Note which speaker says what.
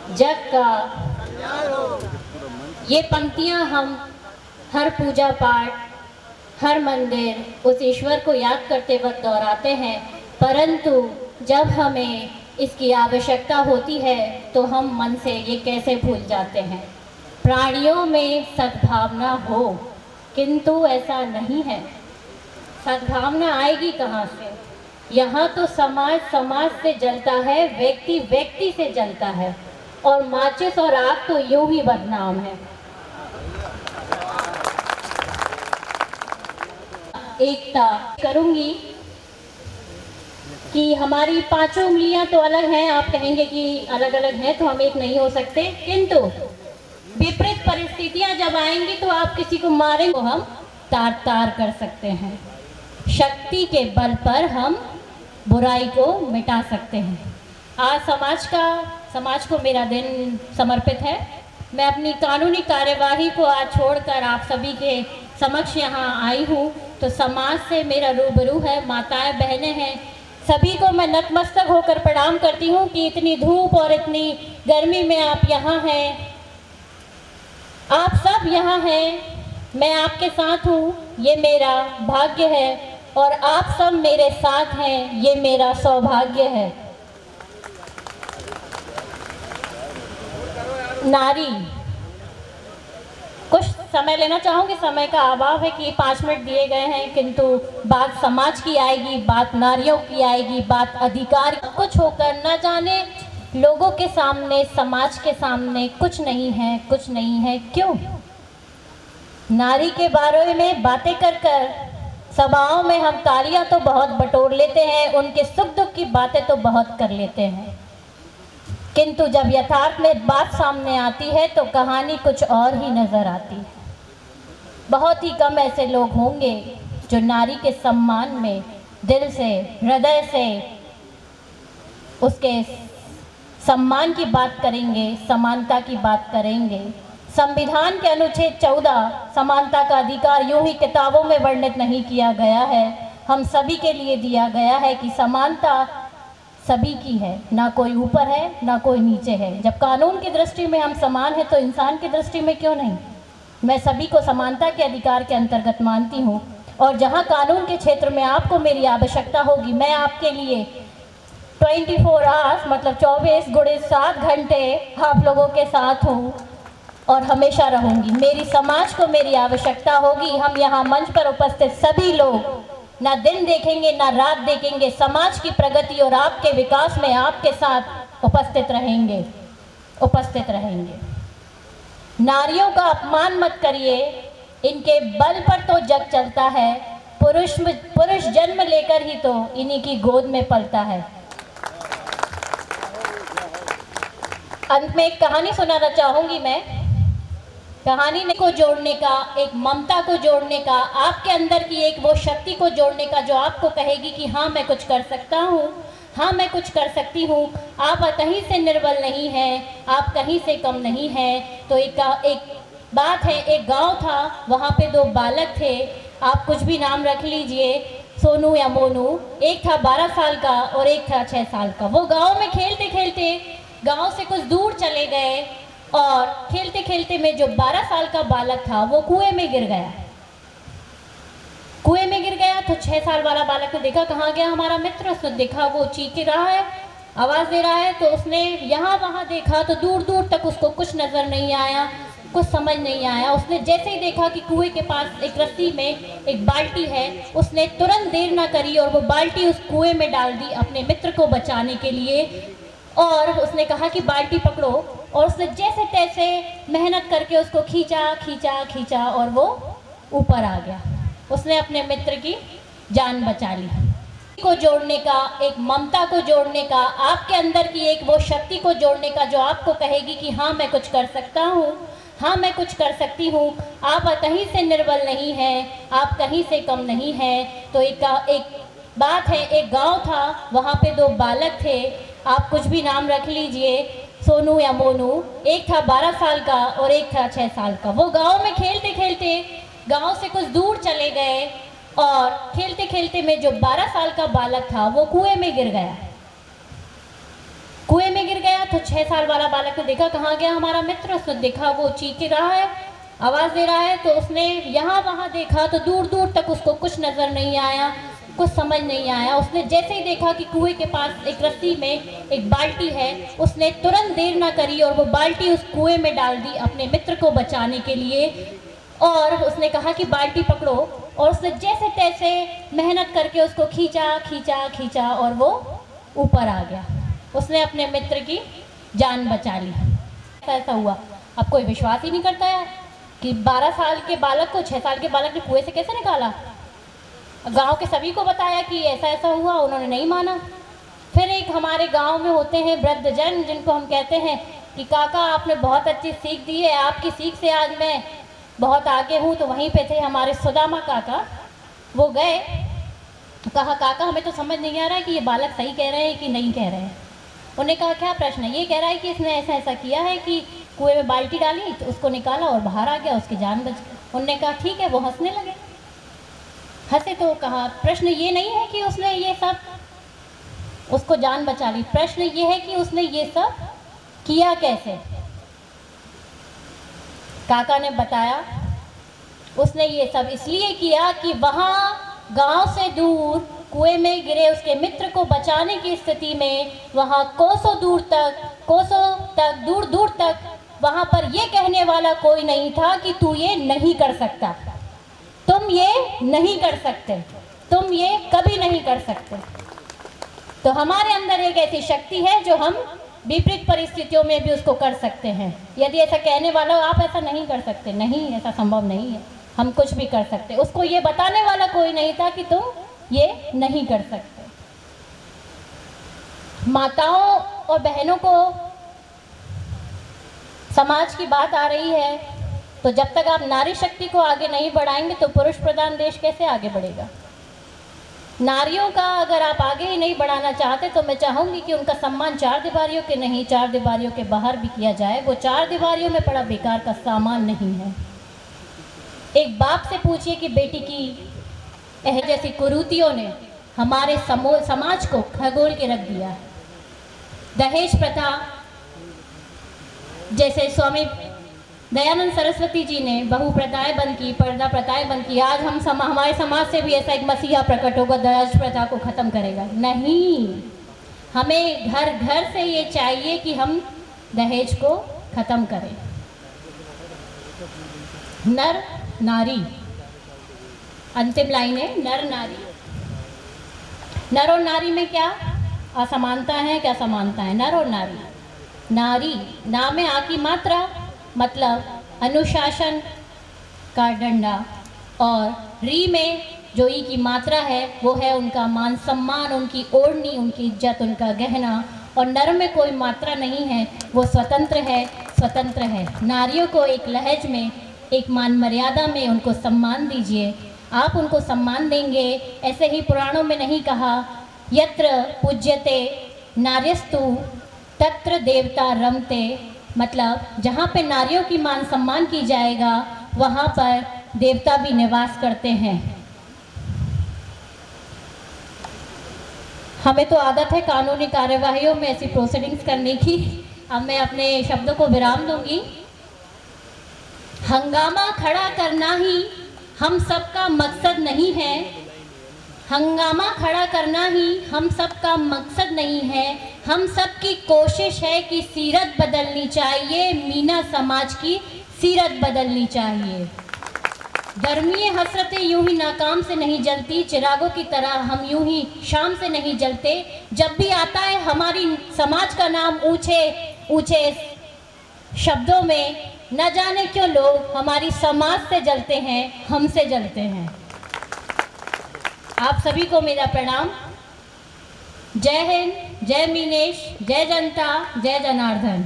Speaker 1: जग का। ये पंक्तियां हम हर पूजा पाठ, हर मंदिर उस ईश्वर को याद करते वक्त दोहराते हैं, परंतु जब हमें इसकी आवश्यकता होती है तो हम मन से ये कैसे भूल जाते हैं। प्राणियों में सद्भावना हो, किंतु ऐसा नहीं है। सद्भावना आएगी कहाँ से? यहाँ तो समाज समाज से जलता है, व्यक्ति व्यक्ति से जलता है, और माचिस और आग तो यूं ही बदनाम है। एकता करूंगी कि हमारी पांचों उंगलियां तो अलग हैं, आप कहेंगे कि अलग अलग हैं तो हम एक नहीं हो सकते, किंतु विपरीत परिस्थितियां जब आएंगी तो आप किसी को मारेंगे तो हम तार तार कर सकते हैं। शक्ति के बल पर हम बुराई को मिटा सकते हैं। आज समाज को मेरा दिन समर्पित है। मैं अपनी कानूनी कार्यवाही को आज छोड़कर आप सभी के समक्ष यहाँ आई हूँ, तो समाज से मेरा रूबरू है, माताएं बहनें हैं, सभी को मैं नतमस्तक होकर प्रणाम करती हूँ कि इतनी धूप और इतनी गर्मी में आप यहाँ हैं, आप सब यहाँ हैं, मैं आपके साथ हूँ, ये मेरा भाग्य है, और आप सब मेरे साथ हैं, ये मेरा सौभाग्य है। नारी, कुछ समय लेना चाहूँगी, समय का अभाव है कि 5 मिनट दिए गए हैं, किंतु बात समाज की आएगी, बात नारियों की आएगी, बात अधिकार कुछ होकर न जाने लोगों के सामने, समाज के सामने कुछ नहीं है, कुछ नहीं है। क्यों? नारी के बारे में बातें कर कर सभाओं में हम तालियां तो बहुत बटोर लेते हैं, उनके सुख दुख की बातें तो बहुत कर लेते हैं, किंतु जब यथार्थ में बात सामने आती है तो कहानी कुछ और ही नज़र आती है। बहुत ही कम ऐसे लोग होंगे जो नारी के सम्मान में दिल से, हृदय से उसके सम्मान की बात करेंगे, समानता की बात करेंगे। संविधान के अनुच्छेद 14 समानता का अधिकार यूं ही किताबों में वर्णित नहीं किया गया है, हम सभी के लिए दिया गया है कि समानता सभी की है, ना कोई ऊपर है ना कोई नीचे है। जब कानून की दृष्टि में हम समान हैं तो इंसान की दृष्टि में क्यों नहीं? मैं सभी को समानता के अधिकार के अंतर्गत मानती हूँ, और जहाँ कानून के क्षेत्र में आपको मेरी आवश्यकता होगी, मैं आपके लिए 24 आवर्स मतलब 24x7 घंटे आप लोगों के साथ हूँ और हमेशा रहूँगी। मेरी समाज को मेरी आवश्यकता होगी, हम यहाँ मंच पर उपस्थित सभी लोग ना दिन देखेंगे ना रात देखेंगे, समाज की प्रगति और आपके विकास में आपके साथ उपस्थित रहेंगे। नारियों का अपमान मत करिए, इनके बल पर तो जग चलता है, पुरुष जन्म लेकर ही तो इन्हीं की गोद में पलता है। अंत में एक कहानी सुनाना चाहूँगी मैं। कहानी को जोड़ने का, एक ममता को जोड़ने का, आपके अंदर की एक वो शक्ति को जोड़ने का जो आपको कहेगी कि हाँ मैं कुछ कर सकता हूँ, हाँ मैं कुछ कर सकती हूँ, आप कहीं से निर्बल नहीं हैं, आप कहीं से कम नहीं हैं। तो एक बात है, एक गांव था, वहाँ पे 2 बालक थे, आप कुछ भी नाम रख लीजिए, सोनू या मोनू। एक था 12 साल का और एक था 6 साल का। वो गाँव में खेलते खेलते गाँव से कुछ दूर चले गए, और खेलते खेलते में जो 12 साल का बालक था वो कुएं में गिर गया। तो 6 साल वाला बालक ने देखा कहाँ गया हमारा मित्र, उसने देखा वो चीख रहा है, आवाज़ दे रहा है, तो उसने यहाँ वहाँ देखा तो दूर दूर तक उसको कुछ नज़र नहीं आया, कुछ समझ नहीं आया। उसने जैसे ही देखा कि कुएं के पास एक रस्सी में एक बाल्टी है, उसने तुरंत देर ना करी और वो बाल्टी उस कुएं में डाल दी अपने मित्र को बचाने के लिए, और उसने कहा कि बाल्टी पकड़ो, और उसने जैसे तैसे मेहनत करके उसको खींचा और वो ऊपर आ गया। उसने अपने मित्र की जान बचा ली। को जोड़ने का, एक ममता को जोड़ने का, आपके अंदर की एक वो शक्ति को जोड़ने का जो आपको कहेगी कि हाँ मैं कुछ कर सकता हूँ, हाँ मैं कुछ कर सकती हूँ, आप कहीं से निर्बल नहीं हैं, आप कहीं से कम नहीं हैं। तो एक बात है, एक गांव था, वहाँ पे 2 बालक थे, आप कुछ भी नाम रख लीजिए, सोनू या मोनू। एक था 12 साल का और एक था 6 साल का। वो गांव में खेलते खेलते गांव से कुछ दूर चले गए, और खेलते खेलते में जो 12 साल का बालक था वो कुएं में गिर गया। तो 6 साल वाला बालक ने देखा कहाँ गया हमारा मित्र। उसने देखा वो चीख रहा है, आवाज़ दे रहा है, तो उसने यहाँ वहाँ देखा तो दूर दूर तक उसको कुछ नज़र नहीं आया, कुछ समझ नहीं आया। उसने जैसे ही देखा कि कुएं के पास एक रस्सी में एक बाल्टी है, उसने तुरंत देर ना करी और वो बाल्टी उस कुएं में डाल दी अपने मित्र को बचाने के लिए। और उसने कहा कि बाल्टी पकड़ो, और उसने जैसे तैसे मेहनत करके उसको खींचा खींचा खींचा और वो ऊपर आ गया। उसने अपने मित्र की जान बचा ली। ऐसा हुआ। अब कोई विश्वास ही नहीं करता है कि 12 साल के बालक को 6 साल के बालक ने कुएं से कैसे निकाला। गांव के सभी को बताया कि ऐसा ऐसा हुआ, उन्होंने नहीं माना। फिर एक हमारे गांव में होते हैं वृद्धजन, जिनको हम कहते हैं कि काका आपने बहुत अच्छी सीख दी है, आपकी सीख से आज मैं बहुत आगे हूँ। तो वहीं पे थे हमारे सुदामा काका। वो गए, कहा काका हमें तो समझ नहीं आ रहा है कि ये बालक सही कह रहे हैं कि नहीं कह रहे हैं। उन्होंने कहा क्या प्रश्न है? ये कह रहा है कि इसने ऐसा ऐसा किया है कि कुएं में बाल्टी डाली तो उसको निकाला और बाहर आ गया, उसकी जान बच गई। उन्होंने कहा ठीक है। वो हंसने लगे। हंसे तो कहा प्रश्न ये नहीं है कि उसने ये सब उसको जान बचा ली, प्रश्न ये है कि उसने ये सब किया कैसे। काका ने बताया उसने ये सब इसलिए किया कि वहाँ गांव से दूर कुएं में गिरे उसके मित्र को बचाने की स्थिति में वहाँ कोसों तक दूर दूर तक वहाँ पर ये कहने वाला कोई नहीं था कि तू ये नहीं कर सकता, तुम ये नहीं कर सकते, तुम ये कभी नहीं कर सकते। तो हमारे अंदर एक ऐसी शक्ति है जो हम विपरीत परिस्थितियों में भी उसको कर सकते हैं। यदि ऐसा कहने वाला हो आप ऐसा नहीं कर सकते, नहीं, ऐसा संभव नहीं है, हम कुछ भी कर सकते, उसको ये बताने वाला कोई नहीं था कि तुम ये नहीं कर सकते। माताओं और बहनों को समाज की बात आ रही है, तो जब तक आप नारी शक्ति को आगे नहीं बढ़ाएंगे तो पुरुष प्रधान देश कैसे आगे बढ़ेगा। नारियों का अगर आप आगे ही नहीं बढ़ाना चाहते तो मैं चाहूँगी कि उनका सम्मान चार दीवारियों के नहीं, चार दीवारियों के बाहर भी किया जाए। वो चार दीवारियों में पड़ा बेकार का सामान नहीं है। एक बाप से पूछिए कि बेटी की जैसी कुरीतियों ने हमारे समाज को खगोल के रख दिया। दहेज प्रथा, जैसे स्वामी दयानंद सरस्वती जी ने बहु प्रथाएं बंद की, पर्दा प्रथाएं बंद की। आज हमारे समाज से भी ऐसा एक मसीहा प्रकट होगा, दहेज प्रथा को ख़त्म करेगा। नहीं, हमें घर घर से ये चाहिए कि हम दहेज को ख़त्म करें। नर नारी, अंतिम लाइन है, नर नारी। नर और नारी में क्या असमानता है, क्या समानता है? नर और नारी। नारी, ना में आ की मात्रा मतलब अनुशासन का डंडा, और री में जो ई की मात्रा है वो है उनका मान सम्मान, उनकी ओढ़नी, उनकी इज्जत, उनका गहना। और नर में कोई मात्रा नहीं है, वो स्वतंत्र है, स्वतंत्र है। नारियों को एक लहज में, एक मान मर्यादा में उनको सम्मान दीजिए। आप उनको सम्मान देंगे। ऐसे ही पुराणों में नहीं कहा यत्र पूज्यते नार्यस्तु तत्र देवता रमते, मतलब जहाँ पे नारियों की मान सम्मान की जाएगा वहाँ पर देवता भी निवास करते हैं। हमें तो आदत है कानूनी कार्यवाहियों में ऐसी प्रोसीडिंग्स करने की। अब मैं अपने शब्दों को विराम दूंगी। हंगामा खड़ा करना ही हम सबका मकसद नहीं है, हंगामा खड़ा करना ही हम सबका मकसद नहीं है। हम सबकी कोशिश है कि सीरत बदलनी चाहिए, मीना समाज की सीरत बदलनी चाहिए। गर्मी हसरतें यूं ही नाकाम से नहीं जलती, चिरागों की तरह हम यूं ही शाम से नहीं जलते। जब भी आता है हमारी समाज का नाम ऊंचे ऊंचे शब्दों में, न जाने क्यों लोग हमारी समाज से जलते हैं, हमसे जलते हैं। आप सभी को मेरा प्रणाम। जय हिंद, जय मीनेश, जय जनता, जय जनार्दन।